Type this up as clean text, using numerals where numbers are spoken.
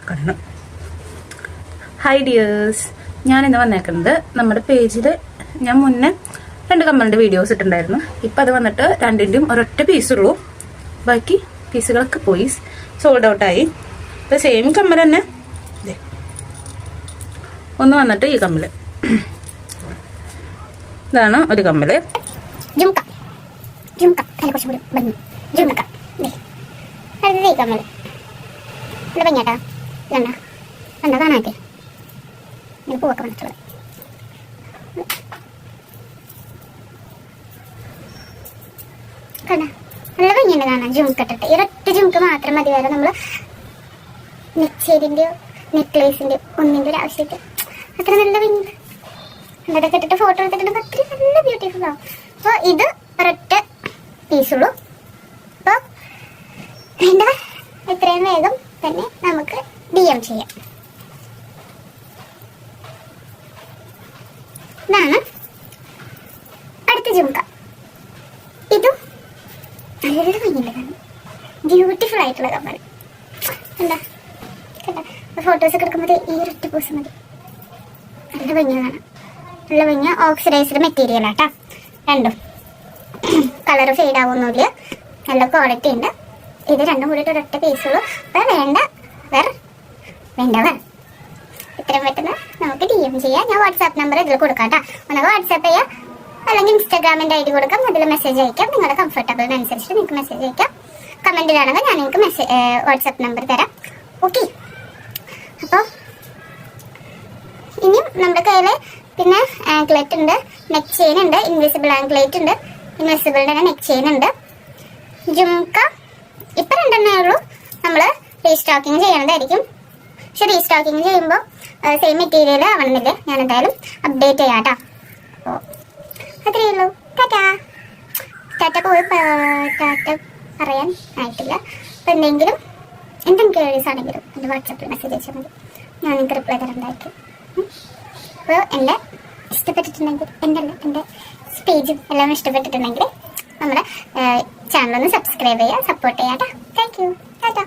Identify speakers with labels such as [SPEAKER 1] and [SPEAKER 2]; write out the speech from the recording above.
[SPEAKER 1] കാണണം. Hi dears, ഞാനിന്ന് വന്നേക്കുന്നത് നമ്മുടെ പേജിൽ ഞാൻ മുന്നേ 2 കമ്മലിൻ്റെ വീഡിയോസ് ഇട്ടിട്ടുണ്ടായിരുന്നു. ഇപ്പം അത് വന്നിട്ട് 2ൻ്റെയും ഒരൊറ്റ പീസുള്ളൂ. ബാക്കി പീസുകളൊക്കെ പോയി സോൾഡ് ഔട്ടായി. ഇപ്പം സെയിം കമ്മൽ തന്നെ. ഒന്ന് വന്നിട്ട് ഈ കമ്മൽ, ഇതാണ് ഒരു കമ്മൽ.
[SPEAKER 2] കമ്മൽ ഭംഗിയാട്ടാ, കണ്ട കാണാട്ടെ പൂവൊക്കെ വന്നിട്ടുള്ളത്. കണ്ട നല്ല ഭംഗിയുണ്ട് കാണാൻ. ജുംക്കിട്ടിട്ട് ഈ ഒരൊറ്റ ജുംക്ക് മാത്രം മതി. വരെ നമ്മൾ നെക്ചേരിൻ്റെയോ നെക്ലേസിൻ്റെയോ ഒന്നിൻ്റെ ഒരു ആവശ്യമില്ല. അത്ര നല്ല ഭംഗിയുണ്ട്. ഇതൊക്കെ ഇട്ടിട്ട് ഫോട്ടോ എടുത്തിട്ടുണ്ട്. അത്ര നല്ല ബ്യൂട്ടിഫുൾ ആവും. അപ്പോൾ ഇത് ഒരൊറ്റ പീസുള്ളൂ. അപ്പോൾ വേണ്ട എത്രയും വേഗം തന്നെ നമുക്ക് DM ചെയ്യാം. ഇതാണ് അടുത്ത ജുംക്ക. ഇതും നല്ല ഭംഗിയുള്ള കാണാൻ, ബ്യൂട്ടിഫുൾ ആയിട്ടുള്ള കമ്മൽ. എന്താ കേട്ടോ, ഫോട്ടോസ് ഒക്കെ എടുക്കുമ്പോൾ ഈ ഒരൊറ്റ പോസ് മതി. നല്ല ഭംഗിയാണ് കാണാൻ, നല്ല ഭംഗിയ. ഓക്സിഡൈസ്ഡ് മെറ്റീരിയൽ ആട്ടോ രണ്ടും. കളർ ഫെയ്ഡ് ആവുന്നില്ല, നല്ല ക്വാളിറ്റി ഉണ്ട്. ഇത് രണ്ടും കൂടിയിട്ട് ഒരൊറ്റ പീസുള്ളൂ. അപ്പം വേണ്ടവർ ഇത്രയും പെട്ടെന്ന് നമുക്ക് DM ചെയ്യാം. ഞാൻ വാട്സാപ്പ് നമ്പർ ഇതിൽ കൊടുക്കാം കേട്ടോ. ഒന്നൊക്കെ വാട്സാപ്പ് ചെയ്യാം, അല്ലെങ്കിൽ ഇൻസ്റ്റാഗ്രാമിൻ്റെ ID കൊടുക്കാം. അതിൽ മെസ്സേജ് അയക്കാം. നിങ്ങളുടെ കംഫർട്ടബിളിനനുസരിച്ച് നിങ്ങൾക്ക് മെസ്സേജ് അയക്കാം. കമൻറ്റിലാണെങ്കിൽ ഞാൻ നിങ്ങൾക്ക് വാട്സാപ്പ് നമ്പർ തരാം. ഓക്കെ, അപ്പോൾ ഇനിയും നമ്മുടെ കയ്യിൽ പിന്നെ ആങ്ക്ലേറ്റ് ഉണ്ട്, നെക്ക് ചെയിൻ ഉണ്ട്, ഇൻവിസിബിൾ ആങ്ക്ലേറ്റ് ഉണ്ട്, ഇൻവിസിബിളിൻ്റെ തന്നെ നെക്ക് ചെയിൻ ഉണ്ട്. ജുംക്ക ഇപ്പം 2 ഉള്ളൂ. നമ്മൾ റീസ്റ്റോക്കിങ് ചെയ്യണതായിരിക്കും. പക്ഷെ റീസ്റ്റോക്കിങ് ചെയ്യുമ്പോൾ സെയിം മെറ്റീരിയൽ ആവണമെന്നില്ല. ഞാൻ എന്തായാലും അപ്ഡേറ്റ് ചെയ്യാം കേട്ടോ. അപ്പോൾ അത്രയേ ഉള്ളൂ. ടാറ്റ പോയി ടാറ്റ പറയാൻ ആയിട്ടില്ല. അപ്പോൾ എന്തെങ്കിലും ക്വയറീസ് ആണെങ്കിലും എൻ്റെ വാട്സാപ്പിൽ മെസ്സേജ് അയച്ചാൽ മതി. ഞാൻ നിങ്ങൾക്ക് റിപ്ലൈ തരണ്ടായിരിക്കും. അപ്പോൾ എൻ്റെ ഇഷ്ടപ്പെട്ടിട്ടുണ്ടെങ്കിൽ എൻ്റെ പേജും എല്ലാം ഇഷ്ടപ്പെട്ടിട്ടുണ്ടെങ്കിൽ നമ്മുടെ ചാനലൊന്ന് സബ്സ്ക്രൈബ് ചെയ്യുക, സപ്പോർട്ട് ചെയ്യാം കേട്ടോ. Thank you. ടാറ്റ.